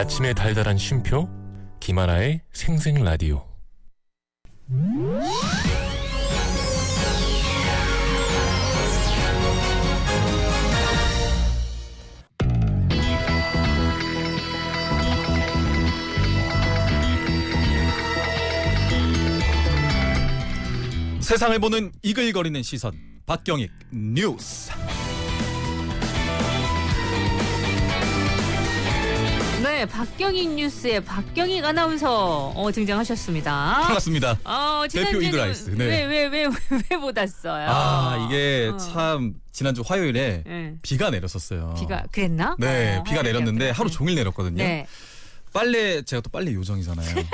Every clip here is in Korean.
아침의 달달한 쉼표 김하나의 생생라디오. 세상을 보는 이글거리는 시선 박경익 뉴스. 네, 박경익 뉴스의 박경익 아나운서 등장하셨습니다. 반갑습니다. 대표 이글아이스. 네. 왜 못 왔어요? 이게 참 지난주 화요일에 네. 비가 내렸었어요. 비가 그랬나? 네, 비가 내렸는데 하루 종일 내렸거든요. 네. 빨래, 제가 또 빨래 요정이잖아요.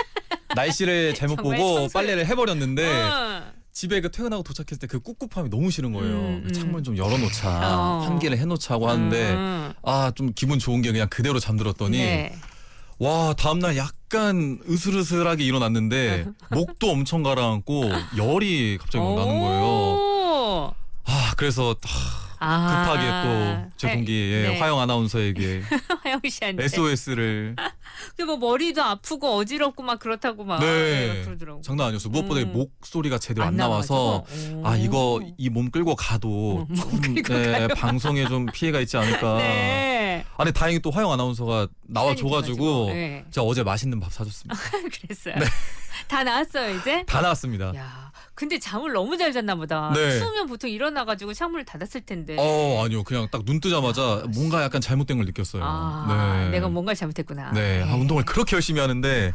날씨를 잘못 보고 빨래를 해버렸는데 집에 퇴근하고 도착했을 때 그 꿉꿉함이 너무 싫은 거예요. 창문 좀 열어놓자, 환기를 해놓자고 하는데 좀 기분 좋은 게 그냥 그대로 잠들었더니 네. 와, 다음날 약간 으슬으슬하게 일어났는데 목도 엄청 가라앉고 열이 갑자기 막 나는 거예요. 그래서 급하게 또 제 동기의 화영 아나운서에게 화영 씨한테 SOS를. 근데 뭐 머리도 아프고 어지럽고 막 그렇다고 막 그러더라고. 장난 아니었어요. 무엇보다 목소리가 제대로 안 나와서 이거 이 몸 끌고 가도 좀 방송에 좀 피해가 있지 않을까. 네. 아니 다행히 또 화영 아나운서가 나와줘가지고 네. 제가 어제 맛있는 밥 사줬습니다. 그랬어요. 네. 다 나왔어요 이제? 다 나왔습니다. 야, 근데 잠을 너무 잘 잤나 보다. 네. 추우면 보통 일어나가지고 창문을 닫았을 텐데. 아니요. 그냥 딱 눈 뜨자마자 뭔가 약간 잘못된 걸 느꼈어요. 네. 내가 뭔가 잘못했구나. 네. 운동을 그렇게 열심히 하는데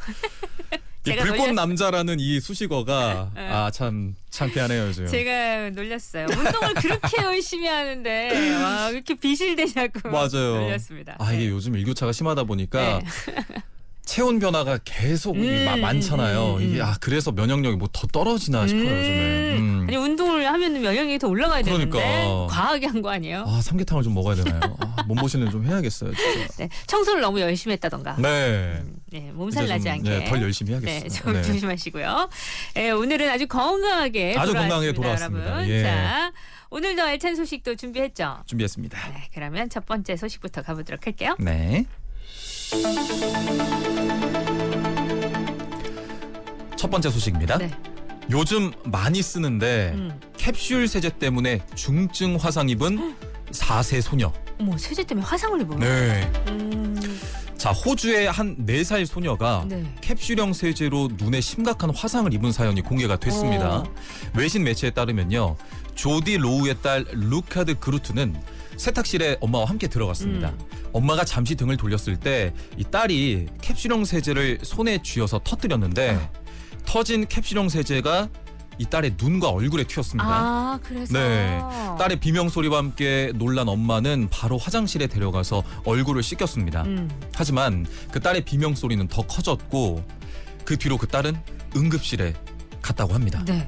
이 불꽃 남자라는 이 수식어가 참 창피하네요 요즘. 제가 놀렸어요. 운동을 그렇게 열심히 하는데 와, 왜 이렇게 비실대냐고. 맞아요. 놀렸습니다. 이게 요즘 일교차가 심하다 보니까 체온 변화가 계속 많잖아요. 이게 그래서 면역력이 뭐 더 떨어지나 싶어요 요즘에. 아니 운동을 하면 면역력이 더 올라가야 되는데 그러니까. 과하게 한 거 아니에요? 삼계탕을 좀 먹어야 되나요? 몸보신을 좀 해야겠어요 진짜. 네, 청소를 너무 열심히 했다던가. 네. 몸살 나지 않게. 덜 열심히 해야겠어요. 네, 좀 조심하시고요. 오늘은 아주 건강하게 돌아왔습니다. 여러분. 예. 자, 오늘도 알찬 소식도 준비했죠? 준비했습니다. 네, 그러면 첫 번째 소식부터 가보도록 할게요. 네. 첫 번째 소식입니다. 네. 요즘 많이 쓰는데 캡슐 세제 때문에 중증 화상 입은 4세 소녀. 어머, 세제 때문에 화상을 입어요? 네. 자, 호주의 한 4살 소녀가 캡슐형 세제로 눈에 심각한 화상을 입은 사연이 공개가 됐습니다. 외신 매체에 따르면요, 조디 로우의 딸 루카드 그루트는 세탁실에 엄마와 함께 들어갔습니다. 엄마가 잠시 등을 돌렸을 때 이 딸이 캡슐형 세제를 손에 쥐어서 터뜨렸는데 터진 캡슐형 세제가 이 딸의 눈과 얼굴에 튀었습니다. 그래서? 네. 딸의 비명 소리와 함께 놀란 엄마는 바로 화장실에 데려가서 얼굴을 씻겼습니다. 하지만 그 딸의 비명 소리는 더 커졌고 그 뒤로 그 딸은 응급실에 갔다고 합니다. 네.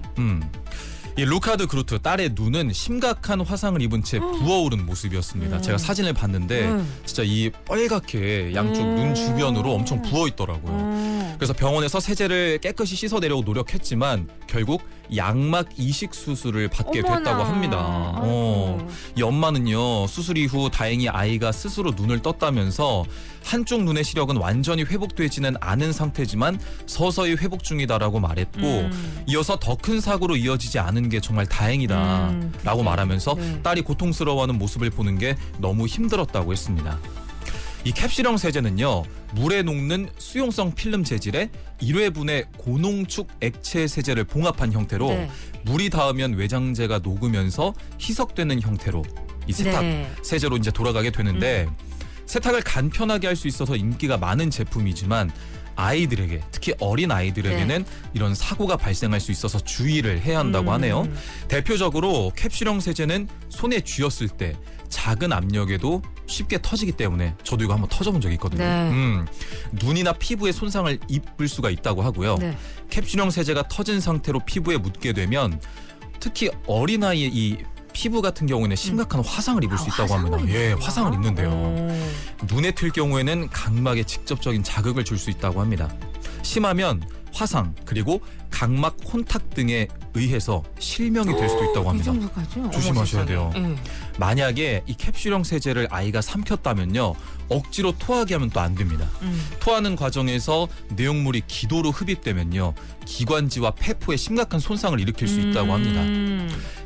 이 루카드 그루트 딸의 눈은 심각한 화상을 입은 채 부어오른 모습이었습니다. 제가 사진을 봤는데 진짜 이 빨갛게 양쪽 눈 주변으로 엄청 부어 있더라고요. 그래서 병원에서 세제를 깨끗이 씻어내려고 노력했지만 결국 양막 이식 수술을 받게 됐다고 합니다. 이 엄마는요, 수술 이후 다행히 아이가 스스로 눈을 떴다면서 한쪽 눈의 시력은 완전히 회복되지는 않은 상태지만 서서히 회복 중이다라고 말했고 이어서 더 큰 사고로 이어지지 않은 게 정말 다행이다라고 말하면서 딸이 고통스러워하는 모습을 보는 게 너무 힘들었다고 했습니다. 이 캡슐형 세제는요, 물에 녹는 수용성 필름 재질의 1회분의 고농축 액체 세제를 봉합한 형태로 물이 닿으면 외장재가 녹으면서 희석되는 형태로 이 세탁 세제로 이제 돌아가게 되는데 세탁을 간편하게 할 수 있어서 인기가 많은 제품이지만 아이들에게, 특히 어린 아이들에게는 이런 사고가 발생할 수 있어서 주의를 해야 한다고 하네요. 대표적으로 캡슐형 세제는 손에 쥐었을 때 작은 압력에도 쉽게 터지기 때문에 저도 이거 한번 터져본 적이 있거든요. 눈이나 피부에 손상을 입을 수가 있다고 하고요. 캡슐형 세제가 터진 상태로 피부에 묻게 되면 특히 어린아이의 이 피부 같은 경우에는 심각한 화상을 입을 수 있다고 합니다. 화상을 입는데요. 눈에 튈 경우에는 각막에 직접적인 자극을 줄 수 있다고 합니다. 심하면 화상, 그리고 각막 혼탁 등에 의해서 실명이 될 수도 있다고 이 합니다. 정도까지? 조심하셔야 돼요. 네. 만약에 이 캡슐형 세제를 아이가 삼켰다면요, 억지로 토하게 하면 또 안 됩니다. 토하는 과정에서 내용물이 기도로 흡입되면요, 기관지와 폐포에 심각한 손상을 일으킬 수 있다고 합니다.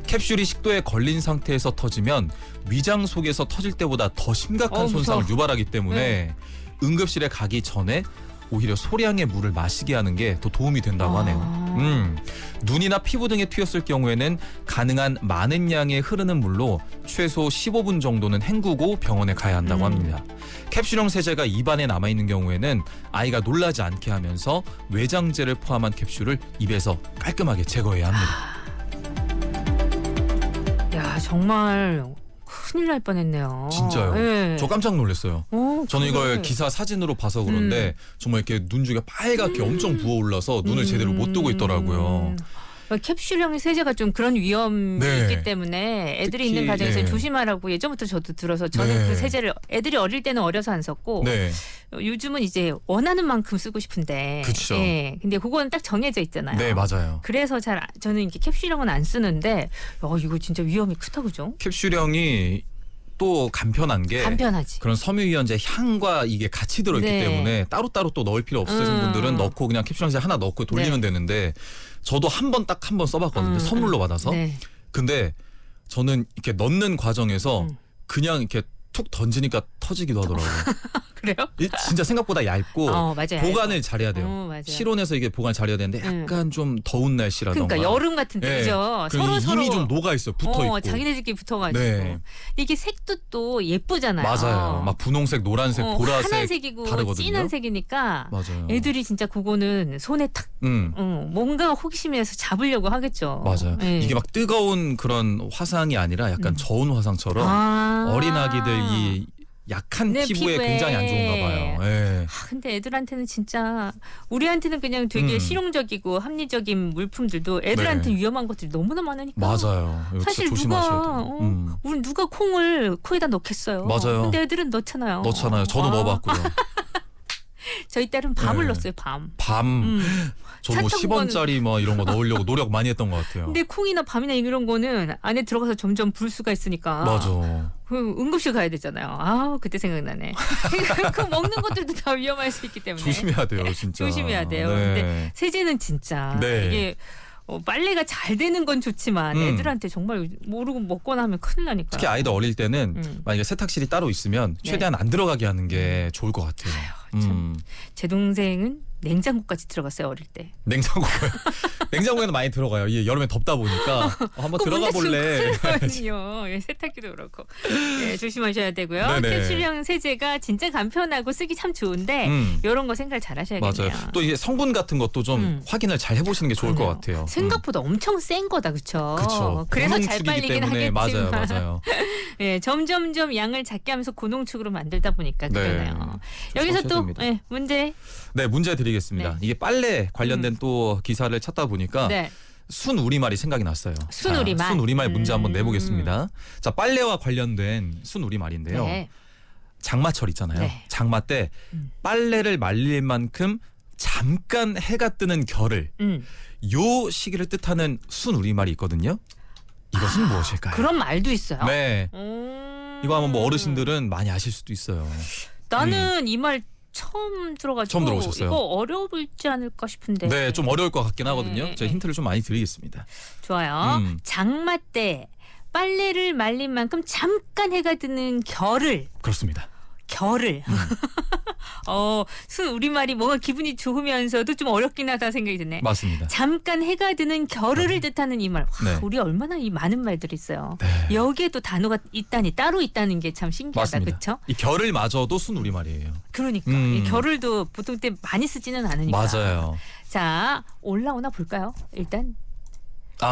캡슐이 식도에 걸린 상태에서 터지면 위장 속에서 터질 때보다 더 심각한 손상을 유발하기 때문에 응급실에 가기 전에 오히려 소량의 물을 마시게 하는 게 더 도움이 된다고 하네요. 눈이나 피부 등에 튀었을 경우에는 가능한 많은 양의 흐르는 물로 최소 15분 정도는 헹구고 병원에 가야 한다고 합니다. 캡슐형 세제가 입안에 남아있는 경우에는 아이가 놀라지 않게 하면서 외장재를 포함한 캡슐을 입에서 깔끔하게 제거해야 합니다. 야, 정말 큰일 날 뻔했네요. 진짜요? 네. 저 깜짝 놀랐어요. 저는 이걸 기사 사진으로 봐서 그런데 정말 이렇게 눈주가 빨갛게 엄청 부어올라서 눈을 제대로 못 뜨고 있더라고요. 캡슐형 세제가 좀 그런 위험이 네. 있기 때문에 애들이 특히, 있는 가정에서 네. 조심하라고 예전부터 저도 들어서 저는 네. 그 세제를 애들이 어릴 때는 어려서 안 썼고 네, 요즘은 이제 원하는 만큼 쓰고 싶은데 그쵸. 예. 근데 그건 딱 정해져 있잖아요. 네 맞아요. 그래서 저는 이렇게 캡슐형은 안 쓰는데 이거 진짜 위험이 크다 그죠? 캡슐형이 또 간편한 게 간편하지. 그런 섬유유연제 향과 이게 같이 들어있기 네. 때문에 따로따로 또 넣을 필요 없으신 분들은 넣고 그냥 캡슐형제 하나 넣고 돌리면 되는데 저도 한 번 써봤거든요. 선물로 받아서. 네. 근데 저는 이렇게 넣는 과정에서 그냥 이렇게 툭 던지니까 터지기도 하더라고요. 그래요? 진짜 생각보다 얇고 맞아요. 보관을 잘해야 돼요. 맞아요. 실온에서 이게 보관 잘해야 되는데 약간 좀 더운 날씨라던가. 그러니까 여름 같은 때 그죠? 그리고 이미 좀 녹아 있어, 붙어 있고. 자기네들끼리 붙어가지고. 네. 근데 이게 색도 또 예쁘잖아요. 맞아요. 막 분홍색, 노란색, 보라색 하얀색이고 다르거든요. 진한 색이니까 맞아요. 애들이 진짜 그거는 손에 탁 뭔가 호기심에서 잡으려고 하겠죠. 맞아요. 네. 이게 막 뜨거운 그런 화상이 아니라 약간 저온 화상처럼 어린 아기들 이 약한 네, 피부에 피부에. 굉장히 안 좋은가 봐요. 예. 근데 애들한테는 진짜 우리한테는 그냥 되게 실용적이고 합리적인 물품들도 애들한테 네. 위험한 것들이 너무나 많으니까. 맞아요. 이거 사실 진짜 누가 조심하셔야 돼요. 우리 누가 콩을 코에다 넣겠어요. 맞아요. 근데 애들은 넣잖아요. 넣잖아요. 저도 넣어봤고요. 저희 딸은 밤을 네. 넣었어요. 밤. 저 뭐 차 타고 10원짜리 뭐 이런 거 넣으려고 노력 많이 했던 것 같아요. 근데 콩이나 밤이나 이런 거는 안에 들어가서 점점 불 수가 있으니까. 맞아. 그 응급실 가야 되잖아요. 그때 생각나네. 그 먹는 것들도 다 위험할 수 있기 때문에. 조심해야 돼요, 진짜. 조심해야 돼요. 네. 근데 세제는 진짜 네. 이게 빨래가 잘 되는 건 좋지만 애들한테 정말 모르고 먹거나 하면 큰일 나니까. 특히 아이들 어릴 때는 만약에 세탁실이 따로 있으면 최대한 안 들어가게 하는 게 좋을 것 같아요. 제 동생은 냉장고까지 들어갔어요 어릴 때. 냉장고에 냉장고에는 많이 들어가요. 이게 여름에 덥다 보니까 한번 들어가 볼래. 그렇거든요. 세탁기도 그렇고 조심하셔야 되고요. 네네. 캡슐형 세제가 진짜 간편하고 쓰기 참 좋은데 이런 거 생각 잘 하셔야겠네요. 맞아요. 또 이게 성분 같은 것도 좀 확인을 잘 해보시는 게 좋을 것 같아요. 생각보다 엄청 센 거다, 그렇죠? 그렇죠. 그래서 잘 빨리긴 하겠지만, 맞아요. 예, 점점점 양을 작게 하면서 고농축으로 만들다 보니까 그러네요. 여기서 또 문제. 네, 문제 드리겠습니다. 네. 이게 빨래 관련된 또 기사를 찾다 보니까 순 우리말이 생각이 났어요. 순 우리말. 순 우리말 문제 한번 내보겠습니다. 자, 빨래와 관련된 순 우리말인데요. 네. 장마철 있잖아요. 네. 장마 때 빨래를 말릴 만큼 잠깐 해가 뜨는 겨를 요 시기를 뜻하는 순 우리말이 있거든요. 이것은 무엇일까요? 그런 말도 있어요. 네. 이거 하면 뭐 어르신들은 많이 아실 수도 있어요. 나는 이 말 처음 들어가지고 처음 들어보셨어요? 이거 어려울지 않을까 싶은데. 네, 좀 어려울 것 같긴 하거든요. 네. 제가 힌트를 좀 많이 드리겠습니다. 좋아요. 장마 때 빨래를 말린 만큼 잠깐 해가 뜨는 겨를. 그렇습니다. 순 우리말이 뭔가 기분이 좋으면서도 좀 어렵긴 하다 생각이 드네. 맞습니다. 잠깐 해가 드는 겨를을 뜻하는 이 말. 와, 네. 우리 얼마나 이 많은 말들이 있어요. 네. 여기에도 단어가 따로 있다는 게 참 신기하다. 맞습니다. 그렇죠? 이 겨를마저도 순 우리말이에요. 그러니까 이 겨를도 보통 때 많이 쓰지는 않으니까. 맞아요. 자, 올라오나 볼까요? 일단.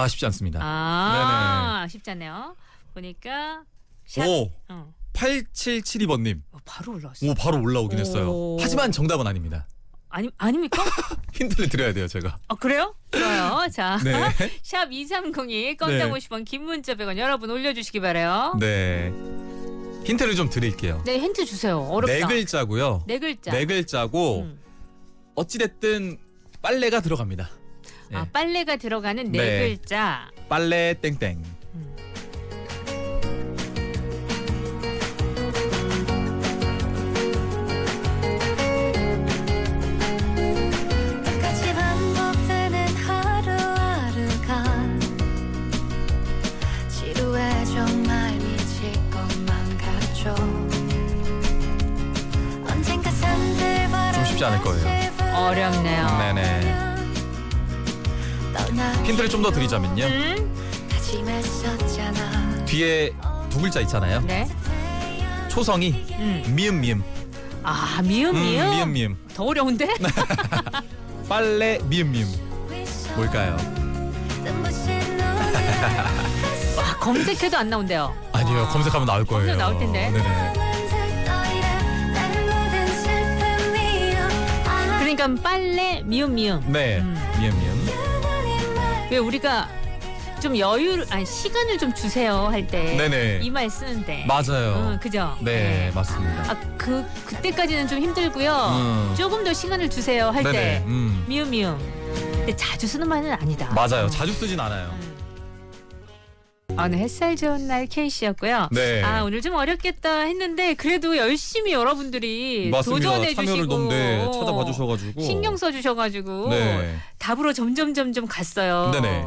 쉽지 않습니다. 쉽지 않네요. 보니까 오, 8772번님. 바로 올라왔어. 오, 바로 올라오긴 했어요. 오. 하지만 정답은 아닙니다. 아닙니까? 힌트를 드려야 돼요, 제가. 그래요? 좋아요. 자, 네. 샵 2302 건당 50원 긴 문자 100원 여러분 올려주시기 바라요. 네. 힌트를 좀 드릴게요. 네, 힌트 주세요. 어렵다. 네 글자고요. 네 글자. 네 글자고 어찌됐든 빨래가 들어갑니다. 아, 빨래가 들어가는 네 네. 글자. 빨래 땡땡. 똑같이 반복되는 하루하루가 지루해 정말 미칠 것만 같죠. 언젠가 산들 좀 쉽지 않을 거예요. 어렵네요. 네네. 힌트를 좀 더 드리자면요. 다짐했었잖아. 뒤에 두 글자 있잖아요. 네. 초성이 미음 미음. 아, 미음. 미음 미음. 더 어려운데? 빨래 미음 미음. 뭘까요? 와, 검색해도 안 나온대요. 아니요, 검색하면 나올 거예요. 나올 텐데. 네네. 그러니까 빨래 미음. 네, 미음 미음. 왜 우리가 좀 시간을 좀 주세요 할 때 네네. 이 말 쓰는데. 맞아요. 그죠? 네, 맞습니다. 아, 그때까지는 좀 힘들고요. 조금 더 시간을 주세요 할 네네. 때 미음. 근데 자주 쓰는 말은 아니다. 맞아요. 자주 쓰진 않아요. 네, 햇살 좋은 날 K씨였고요. 네. 아, 오늘 좀 어렵겠다 했는데 그래도 열심히 여러분들이 맞습니다. 도전해 참여를 주시고 너무 찾아봐 주셔가지고 신경 써 주셔가지고 네. 답으로 점점 갔어요. 네네.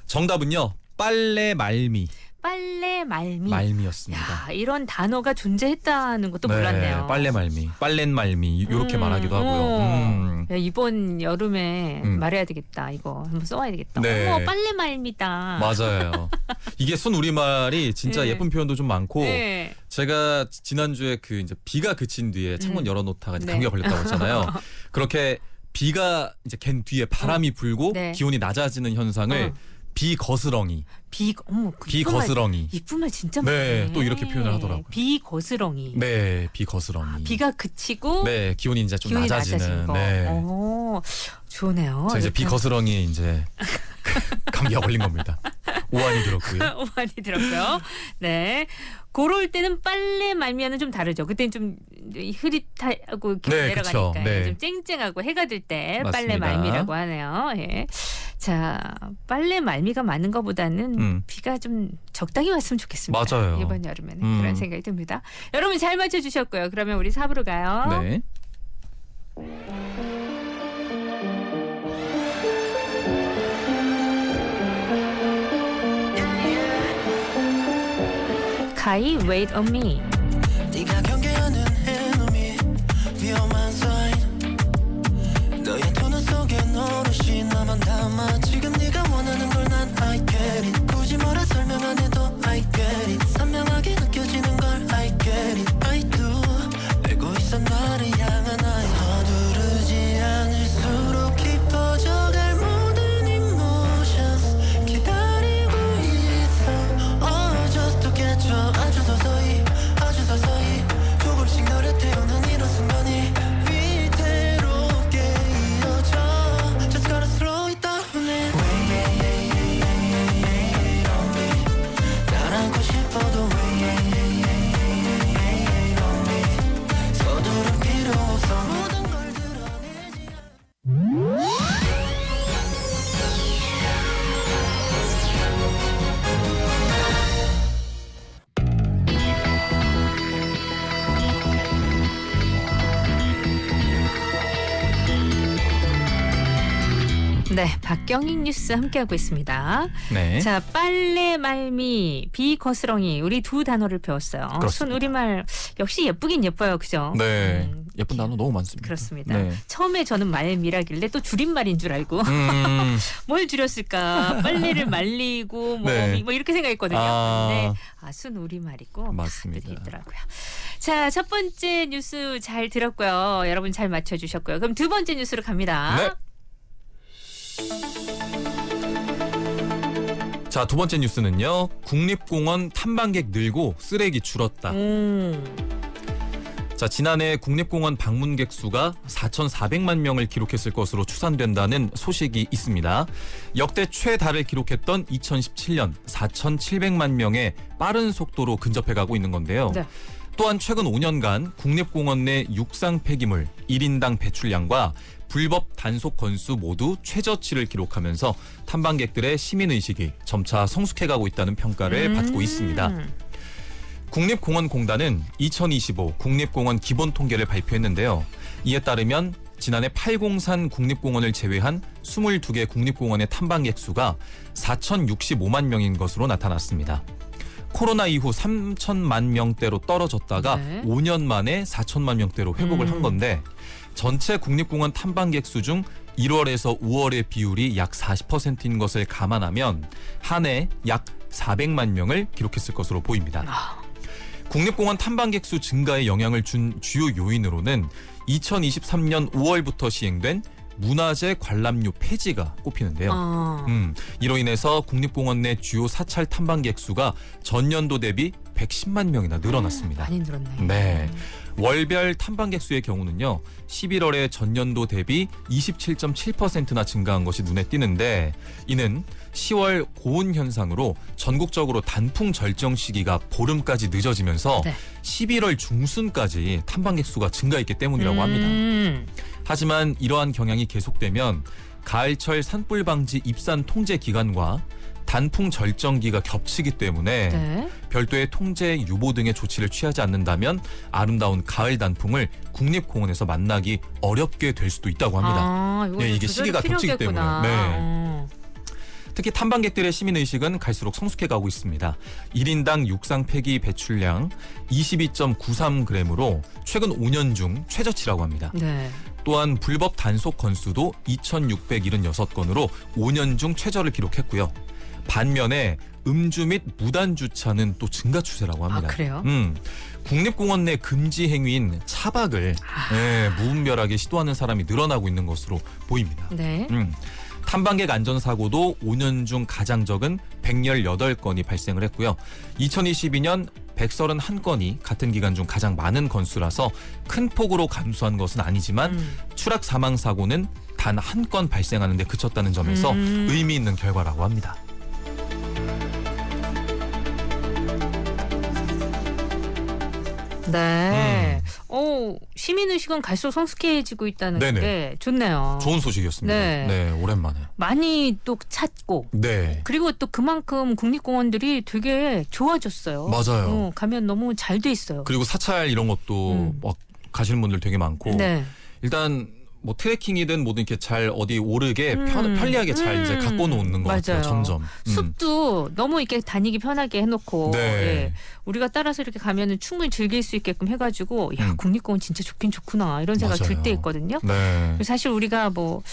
정답은요. 빨래 말미. 빨래 말미. 말미였습니다. 야, 이런 단어가 존재했다는 것도 몰랐네요. 빨래 말미, 빨랜 말미 이렇게 말하기도 하고요. 야, 이번 여름에 말해야 되겠다. 이거 한번 써와야 되겠다. 네. 어머, 빨래 말미다. 맞아요. 이게 순 우리말이 진짜 네. 예쁜 표현도 좀 많고 네. 제가 지난주에 그 이제 비가 그친 뒤에 창문 열어놓다가 이제 네. 감기가 걸렸다고 했잖아요. 그렇게 비가 이제 갠 뒤에 바람이 불고 네. 기온이 낮아지는 현상을 비거스렁이. 비거스렁이. 이쁜 말 진짜 많네. 네, 또 이렇게 표현을 하더라고요. 비거스렁이. 네, 비거스렁이. 비가 그치고 네, 기온이 이제 좀 기온이 낮아지는. 낮아진 거. 네. 오, 좋네요. 저 이제 이렇게. 비거스렁이 이제 감기가 걸린 겁니다. 오한이 들었고요. 오만이 들었고요. 네. 그럴 때는 빨래 말미와는 좀 다르죠. 그때는 좀 흐릿하고 기온 네, 내려가니까 그쵸. 네. 좀 쨍쨍하고 해가 들 때 빨래 맞습니다. 말미라고 하네요. 예. 자, 빨래 말미가 많은 것보다는 비가 좀 적당히 왔으면 좋겠습니다. 맞아요. 이번 여름에는 그런 생각이 듭니다. 여러분 잘 맞춰주셨고요. 그러면 우리 4부로 가요. 네. 가이 Wait on Me. 네가 경계하는 해놈이 위험한 사인 너의 토너 속에 노릇이 나만 담아 지금 네가 원하는 걸 난 I get it 굳이 뭐라 설명 안 해도 I get it 선명하게 느껴지는 걸 I get it I do 알고 있어 나를 향한 나의 서두르지 않을수록 깊어져갈 모든 emotions 기다리고 있어 Oh just to get you 아주 서서히 조금씩 너를 태우는 이런 순간이 위태롭게 이어져 Just gotta slow it down Wait on me 날 안고 싶어도 Wait on me 서두를 필요 없어 모든 걸 드러내지 네, 박경인 뉴스 함께하고 있습니다. 네. 자, 빨래 말미, 비거스렁이 우리 두 단어를 배웠어요. 그렇습니다. 순 우리말 역시 예쁘긴 예뻐요, 그죠? 네. 예쁜 단어 너무 많습니다. 그렇습니다. 네. 처음에 저는 말미라길래 또 줄임말인 줄 알고 뭘 줄였을까? 빨래를 말리고 네. 뭐 이렇게 생각했거든요. 아. 근데 수는 우리말이고 맞습니다. 있더라고요. 자, 첫 번째 뉴스 잘 들었고요. 여러분 잘 맞춰주셨고요. 그럼 두 번째 뉴스로 갑니다. 네. 자, 두 번째 뉴스는요. 국립공원 탐방객 늘고 쓰레기 줄었다. 자, 지난해 국립공원 방문객 수가 4,400만 명을 기록했을 것으로 추산된다는 소식이 있습니다. 역대 최다를 기록했던 2017년 4,700만 명에 빠른 속도로 근접해가고 있는 건데요. 네. 또한 최근 5년간 국립공원 내 육상 폐기물 1인당 배출량과 불법 단속 건수 모두 최저치를 기록하면서 탐방객들의 시민의식이 점차 성숙해가고 있다는 평가를 받고 있습니다. 국립공원공단은 2025 국립공원 기본 통계를 발표했는데요. 이에 따르면 지난해 팔공산 국립공원을 제외한 22개 국립공원의 탐방객 수가 4,065만 명인 것으로 나타났습니다. 코로나 이후 3천만 명대로 떨어졌다가 네. 5년 만에 4천만 명대로 회복을 한 건데 전체 국립공원 탐방객 수 중 1월에서 5월의 비율이 약 40%인 것을 감안하면 한 해 약 400만 명을 기록했을 것으로 보입니다. 국립공원 탐방객 수 증가에 영향을 준 주요 요인으로는 2023년 5월부터 시행된 문화재 관람료 폐지가 꼽히는데요. 이로 인해서 국립공원 내 주요 사찰 탐방객 수가 전년도 대비 110만 명이나 늘어났습니다. 많이 늘었네. 네. 월별 탐방객 수의 경우는요. 11월에 전년도 대비 27.7%나 증가한 것이 눈에 띄는데 이는 10월 고온 현상으로 전국적으로 단풍 절정 시기가 보름까지 늦어지면서 네. 11월 중순까지 탐방객 수가 증가했기 때문이라고 합니다. 하지만 이러한 경향이 계속되면 가을철 산불 방지 입산 통제 기간과 단풍 절정기가 겹치기 때문에 네. 별도의 통제, 유보 등의 조치를 취하지 않는다면 아름다운 가을 단풍을 국립공원에서 만나기 어렵게 될 수도 있다고 합니다. 네, 이게 시기가 겹치기 때문에. 네. 특히 탐방객들의 시민의식은 갈수록 성숙해가고 있습니다. 1인당 육상 폐기 배출량 22.93g으로 최근 5년 중 최저치라고 합니다. 네. 또한 불법 단속 건수도 2,676건으로 5년 중 최저를 기록했고요. 반면에 음주 및 무단 주차는 또 증가 추세라고 합니다. 아, 그래요? 국립공원 내 금지 행위인 차박을 무분별하게 시도하는 사람이 늘어나고 있는 것으로 보입니다. 네. 탐방객 안전사고도 5년 중 가장 적은 118건이 발생을 했고요. 2022년 131건이 같은 기간 중 가장 많은 건수라서 큰 폭으로 감소한 것은 아니지만 추락 사망 사고는 단 한 건 발생하는 데 그쳤다는 점에서 의미 있는 결과라고 합니다. 네. 시민의식은 갈수록 성숙해지고 있다는 네네. 게 좋네요. 좋은 소식이었습니다. 네. 네, 오랜만에. 많이 또 찾고 네. 그리고 또 그만큼 국립공원들이 되게 좋아졌어요. 맞아요. 가면 너무 잘 돼 있어요. 그리고 사찰 이런 것도 막 가시는 분들 되게 많고 네. 일단 뭐 트레킹이든 뭐든 이렇게 잘 어디 오르게 편리하게 잘 이제 갖고 놓는 것 같아요. 맞아요. 점점. 숲도 너무 이렇게 다니기 편하게 해놓고 네. 예. 우리가 따라서 이렇게 가면은 충분히 즐길 수 있게끔 해가지고 야 국립공원 진짜 좋긴 좋구나 이런 생각 들 맞아요. 때 있거든요. 네. 사실 우리가 뭐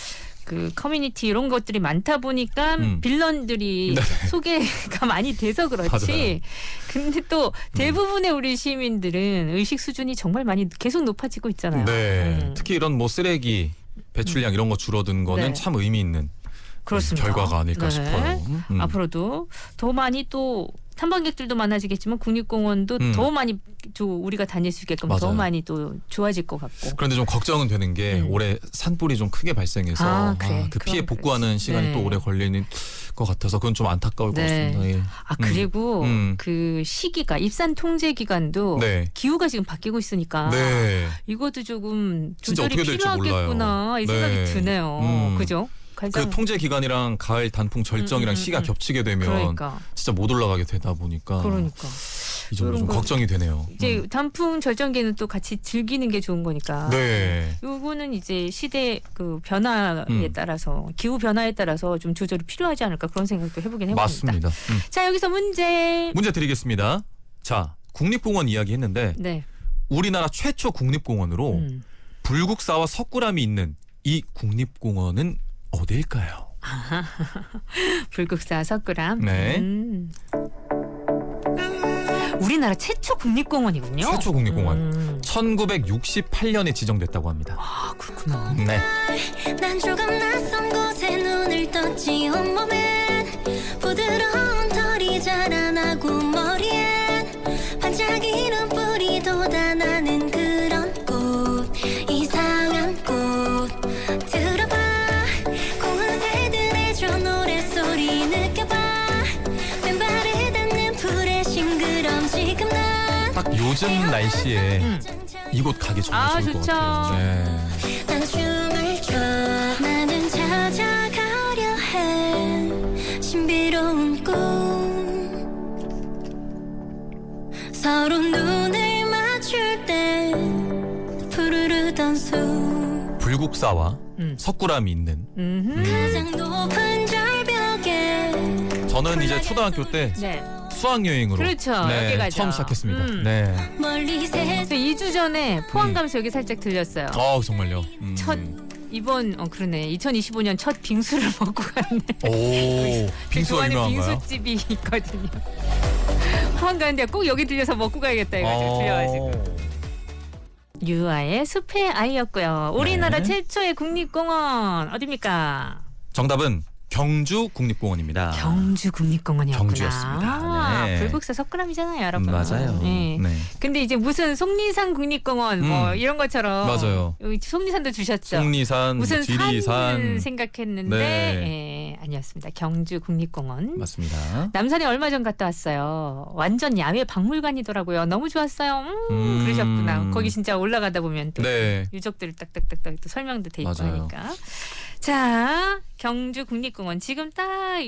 그 커뮤니티 이런 것들이 많다 보니까 빌런들이 소개가 많이 돼서 그렇지. 맞아요. 근데 또 대부분의 우리 시민들은 의식 수준이 정말 많이 계속 높아지고 있잖아요. 네. 특히 이런 뭐 쓰레기 배출량 이런 거 줄어든 거는 네. 참 의미 있는 그렇습니다. 결과가 아닐까 네. 싶어요. 앞으로도 더 많이 또 탐방객들도 많아지겠지만 국립공원도 더 많이 우리가 다닐 수 있게끔 더 맞아요. 많이 또 좋아질 것 같고. 그런데 좀 걱정은 되는 게 올해 산불이 좀 크게 발생해서 그래. 그 피해 그건 복구하는 그렇지. 시간이 네. 또 오래 걸리는 것 같아서 그건 좀 안타까울 것 네. 같습니다. 예. 그리고 그 시기가 입산 통제 기간도 네. 기후가 지금 바뀌고 있으니까 네. 이것도 조금 진짜 조절이 어떻게 될지 필요하겠구나 몰라요. 이 생각이 네. 드네요. 그죠? 그 통제 기간이랑 가을 단풍 절정이랑 시가 겹치게 되면 그러니까. 진짜 못 올라가게 되다 보니까 이 점으로 좀 그런 거 걱정이 되네요. 이제 단풍 절정기는 또 같이 즐기는 게 좋은 거니까. 네. 요거는 이제 시대 그 변화에 따라서 기후 변화에 따라서 좀 조절이 필요하지 않을까 그런 생각도 해보긴 해봅니다. 맞습니다. 자 여기서 문제. 문제 드리겠습니다. 자, 국립공원 이야기했는데 네. 우리나라 최초 국립공원으로 불국사와 석굴암이 있는 이 국립공원은 어디일까요? 불국사 석굴암. 네. 우리나라 최초 국립공원이군요. 최초 국립공원. 1968년에 지정됐다고 합니다. 아 그렇구나. 네. 난 조금 낯선 곳에 눈을 떴지 온몸엔 부드러운 털이 자라나고 머리엔 반짝이는 뿔이 돋아나는 그런 꽃 이상한 꽃 들어봐 고운 새들의 저 노랫소리 느껴봐 맨발에 닿는 풀의 싱그럼 지금 난 딱 요즘 날씨에 이곳 가기 정말 아, 좋을 것 좋죠. 같아요. 네. 난 춤을 춰 나는 찾아가려 해 신비로운 꿈 서로 눈을 맞출 때 푸르르 dansu 불국사와 석굴암이 있는 가장 높은 절벽에 저는 이제 초등학교 때 네. 수학여행으로 그렇죠. 여기 가죠. 처음 시작했습니다. 네. 멀리 새 2주 전에 포항 가면서 여기 살짝 들렸어요. 정말요. 이번 그러네. 2025년 첫 빙수를 먹고 갔네. 오, 빙수가 좋아하는 유명한가요? 빙수집이 있거든요. 포항 가는데 꼭 여기 들려서 먹고 가야겠다 해가지고 들려가지고. 유아의 숲의 아이였고요. 우리나라 네. 최초의 국립공원 어디입니까? 정답은 경주 국립공원입니다. 경주 국립공원이었구나. 경주였습니다. 네. 불국사 석굴암이잖아요, 여러분. 맞아요. 네. 네. 근데 이제 무슨 속리산 국립공원 뭐 이런 것처럼 맞아요. 여기 속리산도 주셨죠. 속리산, 무슨 산을 지리산 생각했는데 네. 아니었습니다. 경주 국립공원. 맞습니다. 남산에 얼마 전 갔다 왔어요. 완전 야외 박물관이더라고요. 너무 좋았어요. 그러셨구나. 거기 진짜 올라가다 보면 또 네. 유적들 딱딱딱딱 또 설명도 돼 있고 맞아요. 하니까. 자, 경주 국립공원 지금 딱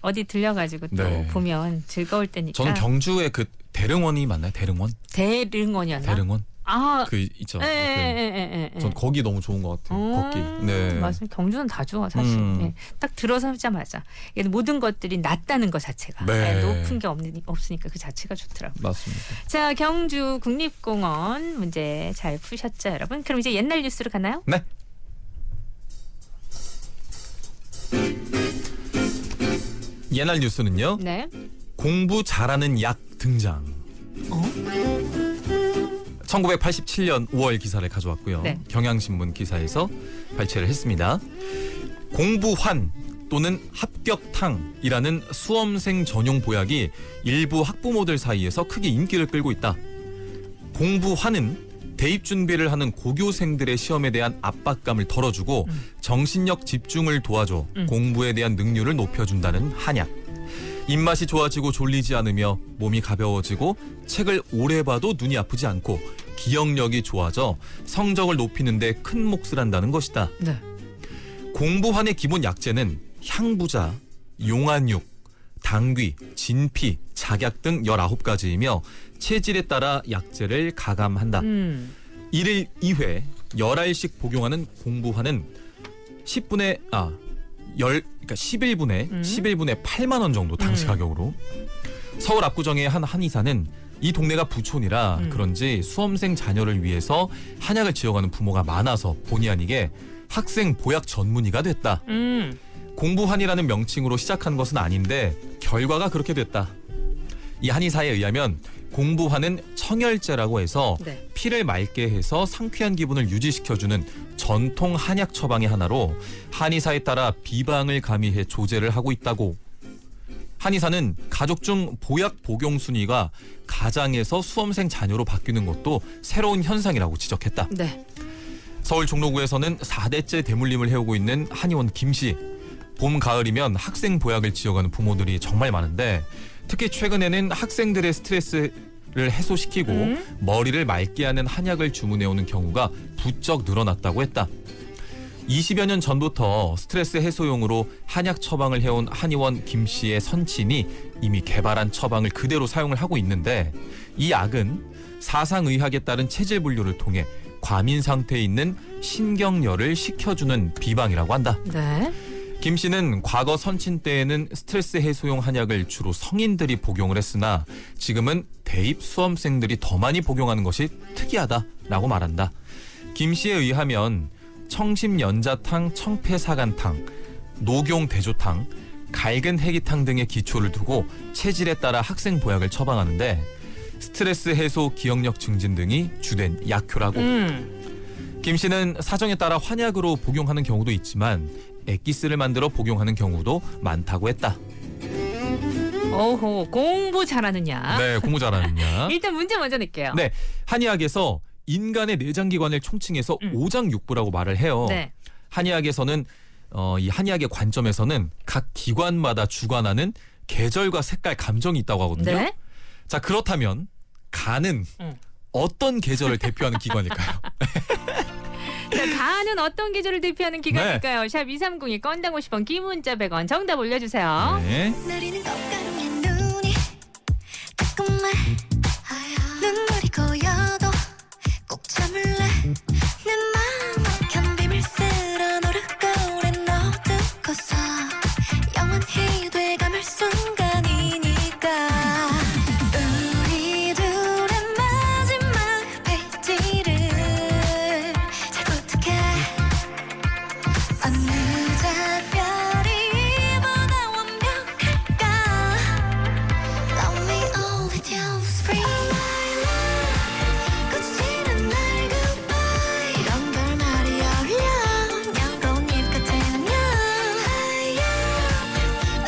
어디 들려가지고 또 네. 보면 즐거울 때니까. 저는 경주의 그 대릉원이 맞나요? 대릉원? 대릉원이었나? 대릉원? 아, 그 있죠. 예. 전 거기 너무 좋은 것 같아요. 걷기. 네. 맞습니다. 경주는 다 좋아 사실. 예. 딱 들어서자마자 모든 것들이 낮다는 것 자체가 네. 높은 게 없으니까 그 자체가 좋더라고요. 맞습니다. 자, 경주 국립공원 문제 잘 푸셨죠, 여러분? 그럼 이제 옛날 뉴스로 가나요? 네. 옛날 뉴스는요. 네. 공부 잘하는 약 등장. 1987년 5월 기사를 가져왔고요. 네. 경향신문 기사에서 발췌를 했습니다. 공부환 또는 합격탕이라는 수험생 전용 보약이 일부 학부모들 사이에서 크게 인기를 끌고 있다. 공부환은 대입 준비를 하는 고교생들의 시험에 대한 압박감을 덜어주고 정신력 집중을 도와줘 공부에 대한 능률을 높여준다는 한약. 입맛이 좋아지고 졸리지 않으며 몸이 가벼워지고 책을 오래 봐도 눈이 아프지 않고 기억력이 좋아져 성적을 높이는 데 큰 몫을 한다는 것이다. 네. 공부환의 기본 약재는 향부자, 용안육, 당귀, 진피, 작약 등 19가지이며 체질에 따라 약재를 가감한다. 1일 2회 10알씩 복용하는 공부환은 11분에 8만 원 정도 당시 가격으로. 서울 압구정의 한 한의사는 이 동네가 부촌이라 그런지 수험생 자녀를 위해서 한약을 지어가는 부모가 많아서 본의 아니게 학생 보약 전문의가 됐다. 공부환이라는 명칭으로 시작한 것은 아닌데 결과가 그렇게 됐다. 이 한의사에 의하면 공부환은 청열제라고 해서 네. 피를 맑게 해서 상쾌한 기분을 유지시켜주는 전통 한약 처방의 하나로 한의사에 따라 비방을 가미해 조제를 하고 있다고. 한의사는 가족 중 보약 복용 순위가 가장에서 수험생 자녀로 바뀌는 것도 새로운 현상이라고 지적했다. 네. 서울 종로구에서는 4대째 대물림을 해오고 있는 한의원 김씨. 봄, 가을이면 학생 보약을 지어가는 부모들이 정말 많은데 특히 최근에는 학생들의 스트레스를 해소시키고 머리를 맑게 하는 한약을 주문해오는 경우가 부쩍 늘어났다고 했다. 20여 년 전부터 스트레스 해소용으로 한약 처방을 해온 한의원 김씨의 선친이 이미 개발한 처방을 그대로 사용을 하고 있는데 이 약은 사상의학에 따른 체질 분류를 통해 과민 상태에 있는 신경열을 식혀주는 비방이라고 한다. 네. 김 씨는 과거 선친 때에는 스트레스 해소용 한약을 주로 성인들이 복용을 했으나 지금은 대입 수험생들이 더 많이 복용하는 것이 특이하다라고 말한다. 김 씨에 의하면 청심연자탕, 청패사간탕, 녹용대조탕, 갈근 해기탕 등의 기초를 두고 체질에 따라 학생 보약을 처방하는데 스트레스 해소, 기억력 증진 등이 주된 약효라고. 김 씨는 사정에 따라 환약으로 복용하는 경우도 있지만 액기스를 만들어 복용하는 경우도 많다고 했다. 오호, 공부 잘하느냐? 네, 공부 잘하느냐. 일단 문제 먼저 낼게요. 네, 한의학에서 인간의 내장기관을 총칭해서 오장육부라고 말을 해요. 네. 한의학에서는 이 한의학의 관점에서는 각 기관마다 주관하는 계절과 색깔, 감정이 있다고 하거든요. 네. 자, 그렇다면 가는 응. 어떤 계절을 대표하는 기관일까요? 자, 가는 어떤 계절을 대표하는 기간일까요? 샵 2302 건당 50원 긴 문자 100원 정답 올려주세요. 네. 내리는 꽃가루에 눈이 따끔해 눈물이 고여도 꼭 참을래 내 맘 막힌 비밀스런 얼굴에 넣어두고서 영원히 돼감을 순간이니까 우리 둘의 마지막 페이지를 잘 부탁해 어느 작별이 보다 완벽할까 Love me all with you Spring my love 꽃이는 날 goodbye 이런 걸 말이 어려 양꽃잎 같은 안녕 Hey you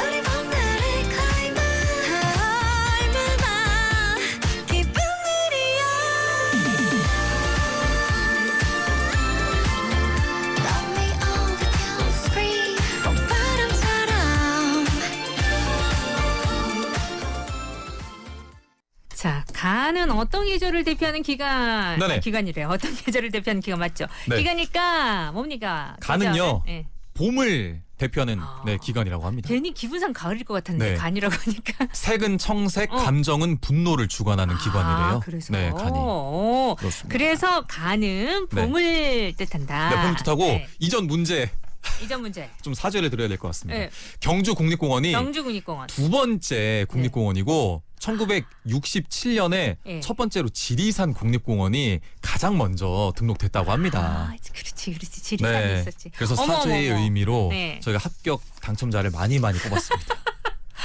우리 봄날의 클라이막스 얼마나 기쁜 일이야 Love me all with you Spring 봄바람처럼 자, 가는 어떤 계절을 대표하는 기간? 네네. 기간이래요. 어떤 계절을 대표하는 기간 맞죠? 네. 기간일까? 뭡니까? 가는요. 계절은? 네. 봄을 대표하는 아. 네, 기간이라고 합니다. 괜히 기분상 가을일 것 같았는데 네. 간이라고 하니까. 색은 청색, 어. 감정은 분노를 주관하는 기관이래요. 아, 그래서. 네, 간이. 오. 그렇습니다. 그래서 가는 봄을 뜻한다. 네, 봄 뜻하고 네. 이전 문제 이전 문제. 좀 사죄를 드려야 될 것 같습니다. 네. 경주 국립공원이 경주국립공원. 두 번째 국립공원이고 1967년에 네. 첫 번째로 지리산 국립공원이 가장 먼저 등록됐다고 합니다. 아, 그렇지. 지리산이 있었지. 그래서 어머, 사죄의 어머. 의미로 네. 저희가 합격 당첨자를 많이 뽑았습니다.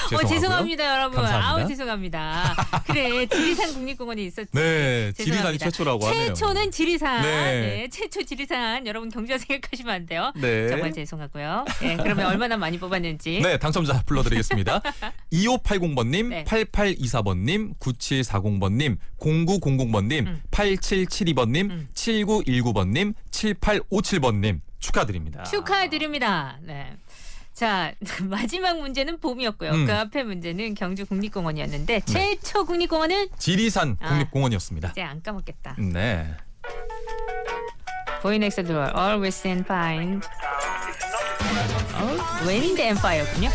죄송하고요. 죄송합니다, 여러분. 감사합니다. 아우, 죄송합니다. 그래, 지리산 국립공원이 있었지. 네, 지리산이 죄송합니다. 최초라고 하네요. 최초는 지리산. 네. 네, 최초 지리산. 여러분 경주와 생각하시면 안 돼요. 네. 정말 죄송하고요. 네, 그러면 얼마나 많이 뽑았는지. 네, 당첨자 불러드리겠습니다. 2580번님, 네. 8824번님, 9740번님, 0900번님, 8772번님, 7919번님, 7857번님 축하드립니다. 축하드립니다. 네. 자, 마지막 문제는 봄이었고요. 그 앞에 문제는 경주 국립공원이었는데 최초 국립공원은 지리산 아. 국립공원이었습니다. 이제 안 까먹겠다. 네. Boy Next Door, Always and Find. Wind and Fire군요.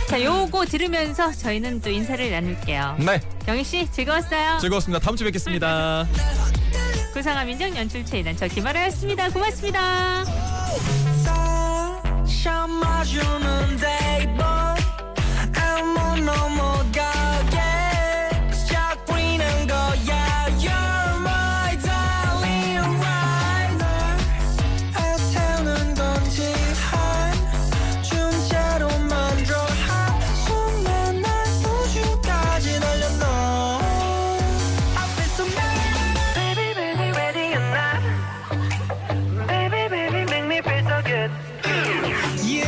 자, 요거 들으면서 저희는 또 인사를 나눌게요. 네, 경희 씨 즐거웠어요. 즐거웠습니다. 다음 주에 뵙겠습니다. 구상함 인정 연출 최인한 저 김아라였습니다. 고맙습니다. 샴 마주는 데이트 아무 넘어가게 쫙 뿌리는 거야 You're my darling rider 애태우는 건지 한 줌째로 만들어 한숨에 날 우주까지 날려놓어 I feel so bad Baby baby ready or not Baby baby make me feel so good You